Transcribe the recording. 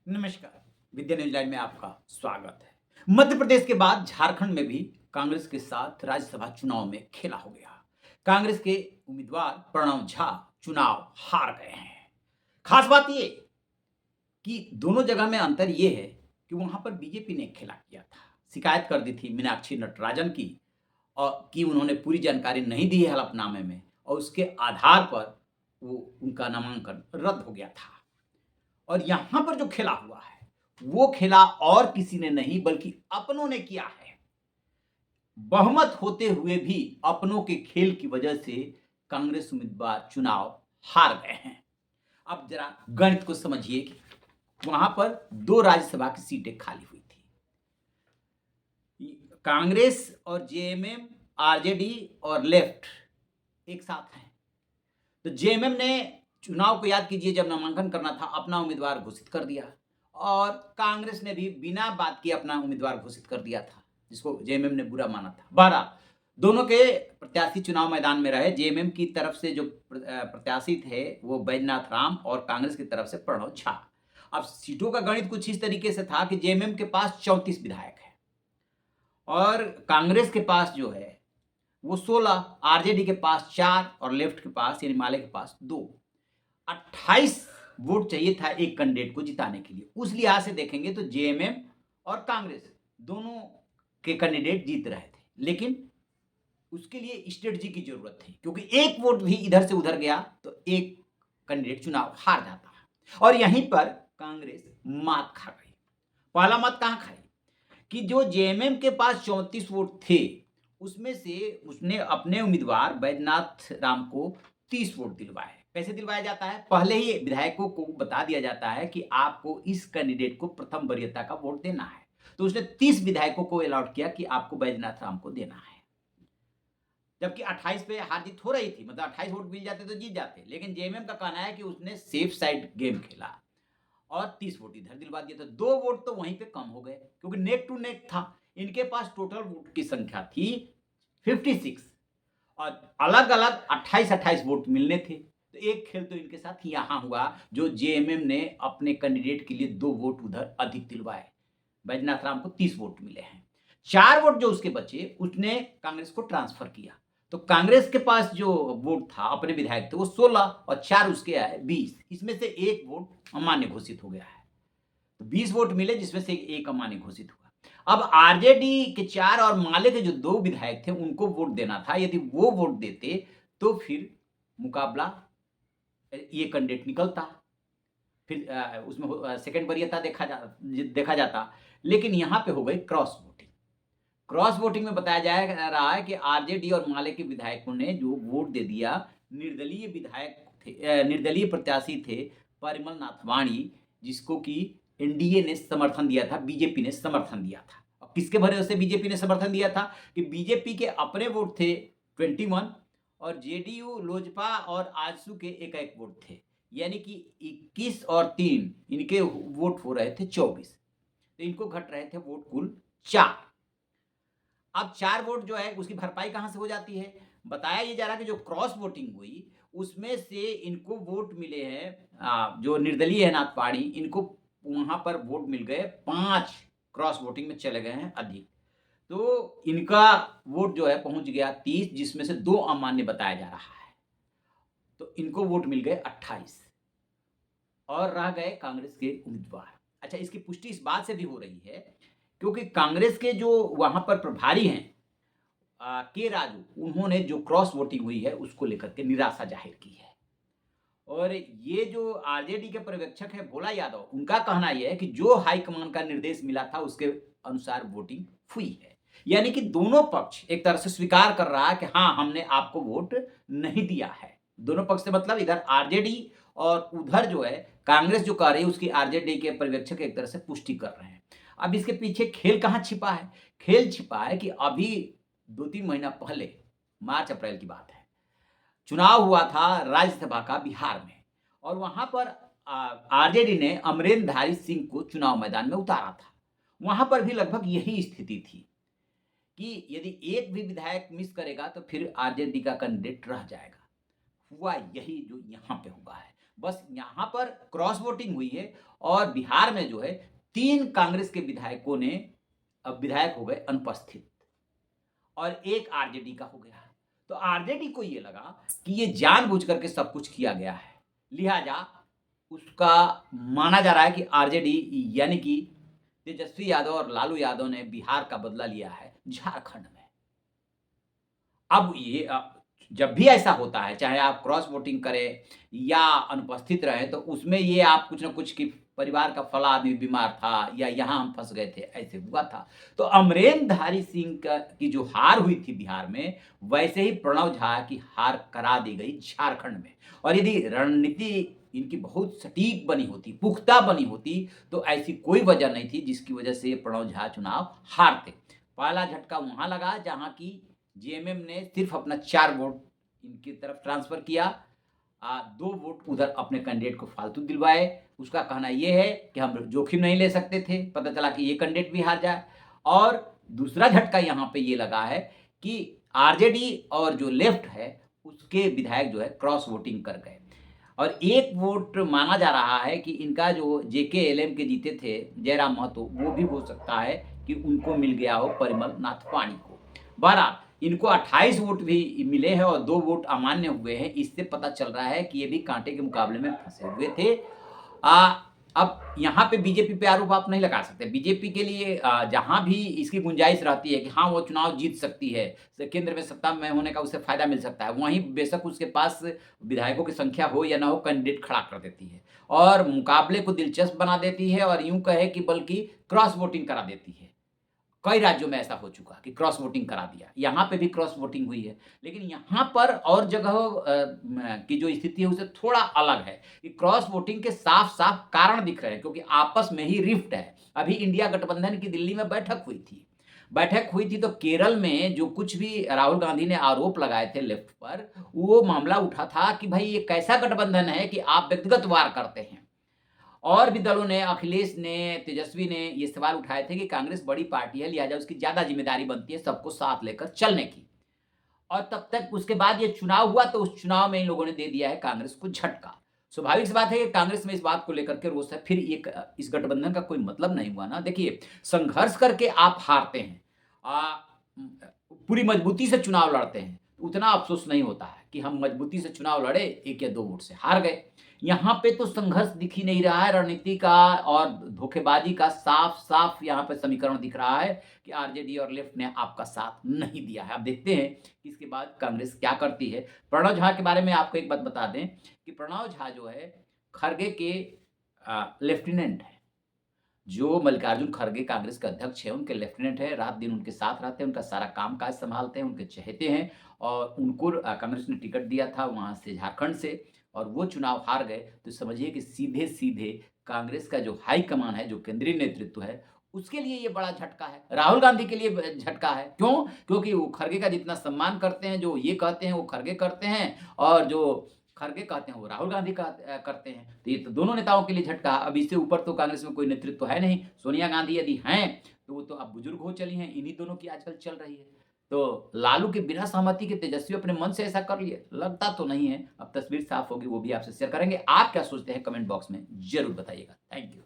नमस्कार। विद्या news live में आपका स्वागत है। मध्य प्रदेश के बाद झारखंड में भी कांग्रेस के साथ राज्यसभा चुनाव में खेला हो गया। कांग्रेस के उम्मीदवार प्रणव झा चुनाव हार गए हैं। खास बात ये कि दोनों जगह में अंतर ये है कि वहां पर बीजेपी ने खेला किया था। शिकायत कर दी थी मीनाक्षी नटराजन की और कि उन्होंने पूरी जानकारी नहीं दी है हलफनामे में, और उसके आधार पर वो उनका नामांकन रद्द हो गया था। और यहां पर जो खेला हुआ है वो खेला और किसी ने नहीं बल्कि अपनों ने किया है। बहुमत होते हुए भी अपनों के खेल की वजह से कांग्रेस उम्मीदवार चुनाव हार गए हैं। अब जरा गणित को समझिए कि वहां पर दो राज्यसभा की सीटें खाली हुई थी। कांग्रेस और जेएमएम, आरजेडी और लेफ्ट एक साथ हैं। तो जेएमएम ने चुनाव को याद कीजिए, जब नामांकन करना था अपना उम्मीदवार घोषित कर दिया, और कांग्रेस ने भी बिना बात किए अपना उम्मीदवार घोषित कर दिया था, जिसको जेएमएम ने बुरा माना था। 12 दोनों के प्रत्याशी चुनाव मैदान में रहे। जेएमएम की तरफ से जो प्रत्याशी थे वो बैजनाथ राम, और कांग्रेस की तरफ से प्रणव झा। अब सीटों का गणित कुछ इस तरीके से था कि जेएमएम के पास 34 विधायक है और कांग्रेस के पास जो है वो 16, आरजेडी के पास 4 और लेफ्ट के पास यानी माले के पास 2। 28 वोट चाहिए था एक कैंडिडेट को जिताने के लिए। उस लिहाज से देखेंगे तो जेएमएम और कांग्रेस दोनों के कैंडिडेट जीत रहे थे, लेकिन उसके लिए स्ट्रेटजी की जरूरत थी, क्योंकि एक वोट भी इधर से उधर गया तो एक कैंडिडेट चुनाव हार जाता है। और यहीं पर कांग्रेस मात खा गई। पहला मत कहां खाई कि जो जेएमएम के पास 34 वोट थे उसमें से उसने अपने उम्मीदवार बैजनाथ राम को 30 वोट दिलवाए। कैसे दिलवाया जाता है? पहले ही विधायकों को बता दिया जाता है कि आपको इस कैंडिडेट को प्रथम वरीयता का वोट देना है। तो उसने 30 विधायकों को अलॉट किया कि आपको बैजनाथ राम को देना है, जबकि 28 पे हार जीत हो रही थी। मतलब 28 वोट मिल जाते तो जीत जाते, लेकिन जेएमएम का कहना है कि उसने सेफ साइड गेम खेला और 30 वोट इधर दिलवा दिए। तो 2 वोट तो वहीं पे कम हो गए, क्योंकि नेक टू नेक था। इनके पास टोटल वोट की संख्या थी 56 और अलग अलग 28-28 वोट मिलने थे। तो एक खेल तो इनके साथ यहां हुआ, जो जेएमएम ने अपने कैंडिडेट के लिए 2 वोट उधर अधिक दिलवाए। बैजनाथ राम को 30 वोट मिले हैं। 4 वोट जो उसके बचे उसने कांग्रेस को ट्रांसफर किया। तो कांग्रेस के पास जो वोट था, अपने विधायक थे, वो 16 और 4 उसके आए 20। इसमें से एक वोट अमान्य घोषित हो गया है। तो 20 वोट मिले, जिसमें से एक अमान्य घोषित हुआ। अब आरजेडी के 4 और माले के जो 2 विधायक थे उनको वोट देना था। यदि वो वोट देते तो फिर मुकाबला ये कैंडिडेट निकलता, फिर उसमें सेकंड वरीयता देखा जाता। लेकिन यहां पे हो गई क्रॉस वोटिंग। क्रॉस वोटिंग में बताया जा रहा है कि आरजेडी और माले के विधायकों ने जो वोट दे दिया, निर्दलीय विधायक थे, निर्दलीय प्रत्याशी थे परिमल नाथवाणी, जिसको कि एनडीए ने समर्थन दिया था, बीजेपी ने समर्थन दिया था। अब किसके भरोसे बीजेपी ने समर्थन दिया था कि बीजेपी के अपने वोट थे 21 और जेडीयू, लोजपा और आजसू के एक-एक वोट थे। यानी कि 21 और 3 इनके वोट हो रहे थे 24। तो इनको घट रहे थे वोट कुल 4। अब 4 वोट जो है उसकी भरपाई कहां से हो जाती है? बताया ये जा रहा है कि जो क्रॉस वोटिंग हुई उसमें से इनको वोट मिले हैं, जो निर्दलीय है नाथवाणी, इनको वहां पर वोट मिल गए 5, क्रॉस वोटिंग में चले गए हैं अधिक। तो इनका वोट जो है पहुंच गया 30, जिसमें से 2 अमान्य बताया जा रहा है। तो इनको वोट मिल गए 28 और रह गए कांग्रेस के उम्मीदवार। अच्छा, इसकी पुष्टि इस बात से भी हो रही है क्योंकि कांग्रेस के जो वहां पर प्रभारी हैं के राजू, उन्होंने जो क्रॉस वोटिंग हुई है उसको लेकर के निराशा जाहिर की है। और ये जो आरजेडी के पर्यवेक्षक है भोला यादव, उनका कहना यह है कि जो हाईकमान का निर्देश मिला था उसके अनुसार वोटिंग हुई है। यानी कि दोनों पक्ष एक तरह से स्वीकार कर रहा है कि हाँ, हमने आपको वोट नहीं दिया है। दोनों पक्ष से मतलब इधर आरजेडी और उधर जो है कांग्रेस जो कह रही है उसकी आरजेडी के पर्यवेक्षक एक तरह से पुष्टि कर रहे हैं। अब इसके पीछे खेल कहां छिपा है? खेल छिपा है कि अभी 2-3 महीना पहले, मार्च अप्रैल की बात है, चुनाव हुआ था राज्यसभा का बिहार में, और वहां पर आरजेडी ने अमरेंद्रधारी सिंह को चुनाव मैदान में उतारा था। वहां पर भी लगभग यही स्थिति थी कि यदि एक भी विधायक मिस करेगा तो फिर आरजेडी का कैंडिडेट रह जाएगा। हुआ यही जो यहां पे हुआ है। बस यहाँ पर क्रॉस वोटिंग हुई है और बिहार में जो है 3 कांग्रेस के विधायकों ने अब विधायक हो गए अनुपस्थित और एक आरजेडी का हो गया। तो आरजेडी को ये लगा कि ये जानबूझ करके सब कुछ किया गया है, लिहाजा उसका माना जा रहा है कि आरजेडी यानी कि तेजस्वी यादव और लालू यादव ने बिहार का बदला लिया है झारखंड में। अब ये जब भी ऐसा होता है, चाहे आप क्रॉस वोटिंग करें या अनुपस्थित रहें, तो उसमें ये आप कुछ न कुछ कि परिवार का फला आदमी बीमार था या यहाँ हम फंस गए थे, ऐसे हुआ था। तो अमरेंद्रधारी सिंह की जो हार हुई थी बिहार में, वैसे ही प्रणव झा की हार करा दी गई झारखंड में। और यदि रणनीति इनकी बहुत सटीक बनी होती, पुख्ता बनी होती, तो ऐसी कोई वजह नहीं थी जिसकी वजह से प्रणव झा चुनाव हारते। पहला झटका वहां लगा जहां की जेएमएम ने सिर्फ अपना 4 वोट इनकी तरफ ट्रांसफर किया, 2 वोट उधर अपने कैंडिडेट को फालतू दिलवाए। उसका कहना यह है कि हम जोखिम नहीं ले सकते थे, पता चला कि ये कैंडिडेट भी हार जाए। और दूसरा झटका यहाँ पे ये लगा है कि आरजेडी और जो लेफ्ट है उसके विधायक जो है क्रॉस वोटिंग कर गए और 1 वोट माना जा रहा है कि इनका जो जेकेएलएम के जीते थे जयराम महतो, वो भी हो सकता है कि उनको मिल गया हो परिमल नाथ पानी को। बहरहाल इनको 28 वोट भी मिले हैं और 2 वोट अमान्य हुए हैं। इससे पता चल रहा है कि ये भी कांटे के मुकाबले में फंसे हुए थे। अब यहाँ पे बीजेपी पे आरोप आप नहीं लगा सकते। बीजेपी के लिए जहाँ भी इसकी गुंजाइश रहती है कि हाँ वो चुनाव जीत सकती है, केंद्र में सत्ता में होने का उसे फायदा मिल सकता है, वहीं बेशक उसके पास विधायकों की संख्या हो या ना हो, कैंडिडेट खड़ा कर देती है और मुकाबले को दिलचस्प बना देती है और यूं कहे कि बल्कि क्रॉस वोटिंग करा देती है। कई राज्यों में ऐसा हो चुका कि क्रॉस वोटिंग करा दिया, यहाँ पे भी क्रॉस वोटिंग हुई है। लेकिन यहाँ पर और जगह की जो स्थिति है उससे थोड़ा अलग है कि क्रॉस वोटिंग के साफ-साफ कारण दिख रहे हैं क्योंकि आपस में ही रिफ्ट है। अभी इंडिया गठबंधन की दिल्ली में बैठक हुई थी तो केरल में जो कुछ भी राहुल गांधी ने आरोप लगाए थे लेफ्ट पर, वो मामला उठा था कि भाई ये कैसा गठबंधन है कि आप व्यक्तिगत वार करते हैं। और भी दलों ने, अखिलेश ने, तेजस्वी ने ये सवाल उठाए थे कि कांग्रेस बड़ी पार्टी है, लिहाजा उसकी ज्यादा जिम्मेदारी बनती है सबको साथ लेकर चलने की। और तब तक उसके बाद ये चुनाव हुआ तो उस चुनाव में इन लोगों ने दे दिया है कांग्रेस को झटका। स्वाभाविक सी बात है कि कांग्रेस में इस बात को लेकर के रोष है। फिर ये इस गठबंधन का कोई मतलब नहीं हुआ ना। देखिए, संघर्ष करके आप हारते हैं, पूरी मजबूती से चुनाव लड़ते हैं, उतना अफसोस नहीं होता है कि हम मजबूती से चुनाव लड़े, 1 या 2 वोट से हार गए। यहाँ पे तो संघर्ष दिख ही नहीं रहा है, रणनीति का और धोखेबाजी का साफ-साफ यहाँ पे समीकरण दिख रहा है कि आरजेडी और लेफ्ट ने आपका साथ नहीं दिया है। अब देखते हैं कि इसके बाद कांग्रेस क्या करती है। प्रणव झा के बारे में आपको एक बात बता दें कि प्रणव झा जो है खरगे के लेफ्टिनेंट हैं। जो मल्लिकार्जुन खरगे कांग्रेस के अध्यक्ष हैं, उनके लेफ्टिनेंट हैं, रात-दिन उनके साथ रहते हैं, उनका सारा काम-काज संभालते हैं, उनके चहेते हैं और उनको कांग्रेस ने टिकट दिया था वहाँ से, झारखंड से, और वो चुनाव हार गए। तो समझिए कि सीधे-सीधे कांग्रेस का जो हाई कमान है, जो केंद्रीय नेतृत्व है, उसके लिए ये बड़ा झटका है। राहुल गांधी के लिए झटका है। क्यों? क्योंकि वो खरगे का जितना सम्मान करते हैं, जो ये कहते हैं वो खरगे करते हैं और जो खरगे कहते हैं वो राहुल गांधी करते हैं। तो ये तो दोनों नेताओं के लिए झटका। अब इससे ऊपर तो कांग्रेस में कोई नेतृत्व तो है नहीं। सोनिया गांधी यदि हैं तो वो तो अब बुजुर्ग हो चली हैं, इन्हीं दोनों की आजकल चल रही है। तो लालू के बिना सहमति के तेजस्वी अपने मन से ऐसा कर लिए, लगता तो नहीं है। अब तस्वीर साफ होगी, वो भी आपसे शेयर करेंगे। आप क्या सोचते हैं कमेंट बॉक्स में जरूर बताइएगा। Thank you.